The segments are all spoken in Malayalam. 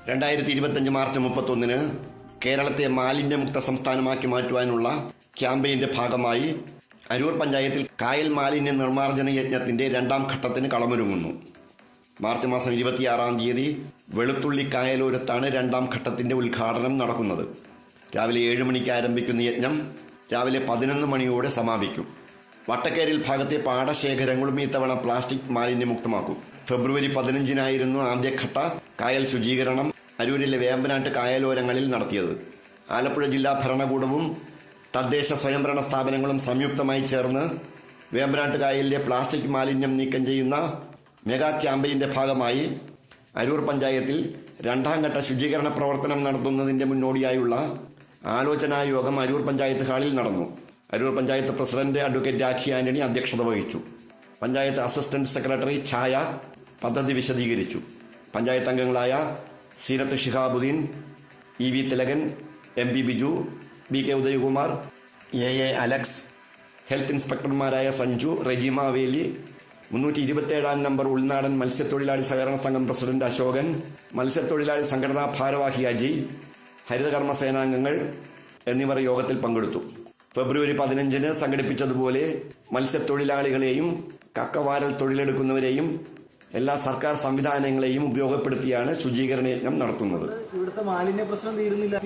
2025 മാർച്ച് 31 കേരളത്തെ മാലിന്യമുക്ത സംസ്ഥാനമാക്കി മാറ്റുവാനുള്ള ക്യാമ്പയിന്റെ ഭാഗമായി അരൂർ പഞ്ചായത്തിൽ കായൽ മാലിന്യ നിർമ്മാർജ്ജന യജ്ഞത്തിന്റെ 2ാം ഘട്ടത്തിന് കളമൊരുങ്ങുന്നു. മാർച്ച് മാസം 26-ാം തീയതി വെളുത്തുള്ളി കായലോരത്താണ് 2ാം ഘട്ടത്തിന്റെ ഉദ്ഘാടനം നടക്കുന്നത്. രാവിലെ 7 മണിക്ക് ആരംഭിക്കുന്ന യജ്ഞം രാവിലെ 11 മണിയോടെ സമാപിക്കും. വട്ടക്കേരിൽ ഭാഗത്തെ പാടശേഖരങ്ങളും ഇത്തവണ പ്ലാസ്റ്റിക് മാലിന്യമുക്തമാക്കും. ഫെബ്രുവരി 15-നായിരുന്നു ആദ്യഘട്ട കായൽ ശുചീകരണം അരൂരിലെ വേമ്പനാട്ട് കായലോരങ്ങളിൽ നടത്തിയത്. ആലപ്പുഴ ജില്ലാ ഭരണകൂടവും തദ്ദേശ സ്വയംഭരണ സ്ഥാപനങ്ങളും സംയുക്തമായി ചേർന്ന് വേമ്പനാട്ട് കായലിലെ പ്ലാസ്റ്റിക് മാലിന്യം നീക്കം ചെയ്യുന്ന മെഗാ ക്യാമ്പയിന്റെ ഭാഗമായി അരൂർ പഞ്ചായത്തിൽ 2ാം ഘട്ട ശുചീകരണ പ്രവർത്തനം നടത്തുന്നതിന്റെ മുന്നോടിയായുള്ള ആലോചനാ യോഗം അരൂർ പഞ്ചായത്ത് ഹാളിൽ നടന്നു. അരൂർ പഞ്ചായത്ത് പ്രസിഡന്റ് അഡ്വക്കേറ്റ് രാഖി ആന്റണി അധ്യക്ഷത വഹിച്ചു. പഞ്ചായത്ത് അസിസ്റ്റന്റ് സെക്രട്ടറി ഛായ പദ്ധതി വിശദീകരിച്ചു. പഞ്ചായത്ത് അംഗങ്ങളായ Seerath Shihabuddin, E V Thilakan, M P Biju, B K Udayakumar, A Alex, health ഇൻസ്പെക്ടർമാരായ സഞ്ജു, റെജിമ വേലി, 327-ാം നമ്പർ ഉൾനാടൻ മത്സ്യത്തൊഴിലാളി സഹകരണ സംഘം പ്രസിഡന്റ് അശോകൻ, മത്സ്യത്തൊഴിലാളി സംഘടനാ ഭാരവാഹി അജയ്, ഹരിതകർമ്മ സേനാംഗങ്ങൾ എന്നിവർ യോഗത്തിൽ പങ്കെടുത്തു. ഫെബ്രുവരി 15-ന് സംഘടിപ്പിച്ചതുപോലെ മത്സ്യത്തൊഴിലാളികളെയും കക്കവാരൽ തൊഴിലെടുക്കുന്നവരെയും എല്ലാ സർക്കാർ സംവിധാനങ്ങളെയും ഉപയോഗപ്പെടുത്തിയാണ് ശുചീകരണ യജ്ഞം നടത്തുന്നത്. ഇവിടുത്തെ മാലിന്യ പ്രശ്നം തീരുന്നില്ല,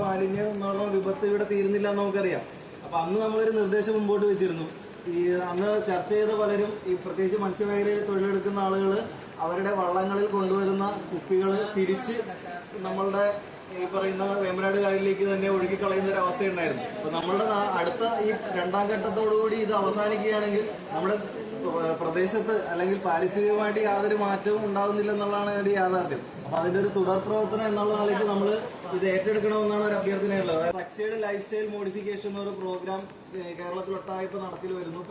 മാലിന്യം എന്നുള്ള വിപത്ത് ഇവിടെ തീരുന്നില്ല എന്ന് നമുക്കറിയാം. അപ്പൊ അന്ന് നമ്മളൊരു നിർദ്ദേശം മുമ്പോട്ട് വെച്ചിരുന്നു. അന്ന് ചർച്ച ചെയ്ത പലരും പ്രത്യേകിച്ച് മത്സ്യമേഖലയിൽ തൊഴിലെടുക്കുന്ന ആളുകൾ അവരുടെ വള്ളങ്ങളിൽ കൊണ്ടുവരുന്ന കുപ്പികൾ തിരിച്ച് നമ്മളുടെ ഈ പറയുന്ന വേമ്പനാട് കായലിലേക്ക് തന്നെ ഒഴുകി കളയുന്ന ഒരു അവസ്ഥയുണ്ടായിരുന്നു. അപ്പൊ നമ്മളുടെ അടുത്ത ഈ 2ാം ഘട്ടത്തോടുകൂടി ഇത് അവസാനിക്കുകയാണെങ്കിൽ നമ്മുടെ പ്രദേശത്ത് അല്ലെങ്കിൽ പാരിസ്ഥിതികമായിട്ട് യാതൊരു മാറ്റവും ഉണ്ടാകുന്നില്ല എന്നുള്ളതാണ് ഒരു യാഥാർത്ഥ്യം. അപ്പൊ അതിന്റെ ഒരു തുടർ പ്രവർത്തനം എന്നുള്ള നിലയ്ക്ക് നമ്മൾ ഇത് ഏറ്റെടുക്കണമെന്നാണ് ഒരു അഭ്യർത്ഥനയുള്ളത്. ഫ്ലക്സേഡ് ലൈഫ് സ്റ്റൈൽ മോഡിഫിക്കേഷൻ എന്നൊരു പ്രോഗ്രാം കേരളത്തിലൊട്ടായപ്പോൾ നടത്തി വരുന്നു.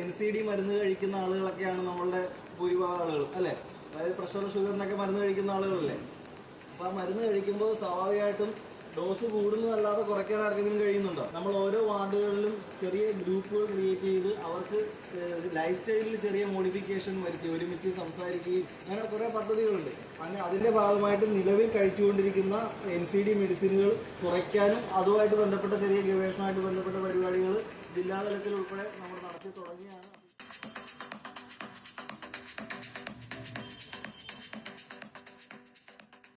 NCD മരുന്ന് കഴിക്കുന്ന ആളുകളൊക്കെയാണ് നമ്മളുടെ ഭൂരിഭാഗം ആളുകൾ അല്ലെ, അതായത് പ്രഷർ ഷുഗറിനൊക്കെ മരുന്ന് കഴിക്കുന്ന ആളുകളല്ലേ. അപ്പൊ ആ മരുന്ന് കഴിക്കുമ്പോൾ സ്വാഭാവികമായിട്ടും ഡോസ് കൂടുന്നതല്ലാതെ കുറയ്ക്കാൻ ആർക്കെങ്കിലും കഴിയുന്നുണ്ടോ? നമ്മൾ ഓരോ വാർഡുകളിലും ചെറിയ ഗ്രൂപ്പുകൾ ക്രിയേറ്റ് ചെയ്ത് അവർക്ക് ലൈഫ് സ്റ്റൈലിൽ ചെറിയ മോഡിഫിക്കേഷൻ വരുത്തി ഒരുമിച്ച് സംസാരിക്കുകയും അങ്ങനെ കുറെ പദ്ധതികളുണ്ട്. അങ്ങനെ അതിന്റെ ഭാഗമായിട്ട് നിലവിൽ കഴിച്ചുകൊണ്ടിരിക്കുന്ന NCD മെഡിസിനുകൾ കുറയ്ക്കാനും അതുമായിട്ട് ബന്ധപ്പെട്ട ചെറിയ ഗവേഷണമായിട്ട് ബന്ധപ്പെട്ട പരിപാടികൾ ജില്ലാതലത്തിൽ ഉൾപ്പെടെ നമ്മൾ നടത്തി തുടങ്ങിയാണ്.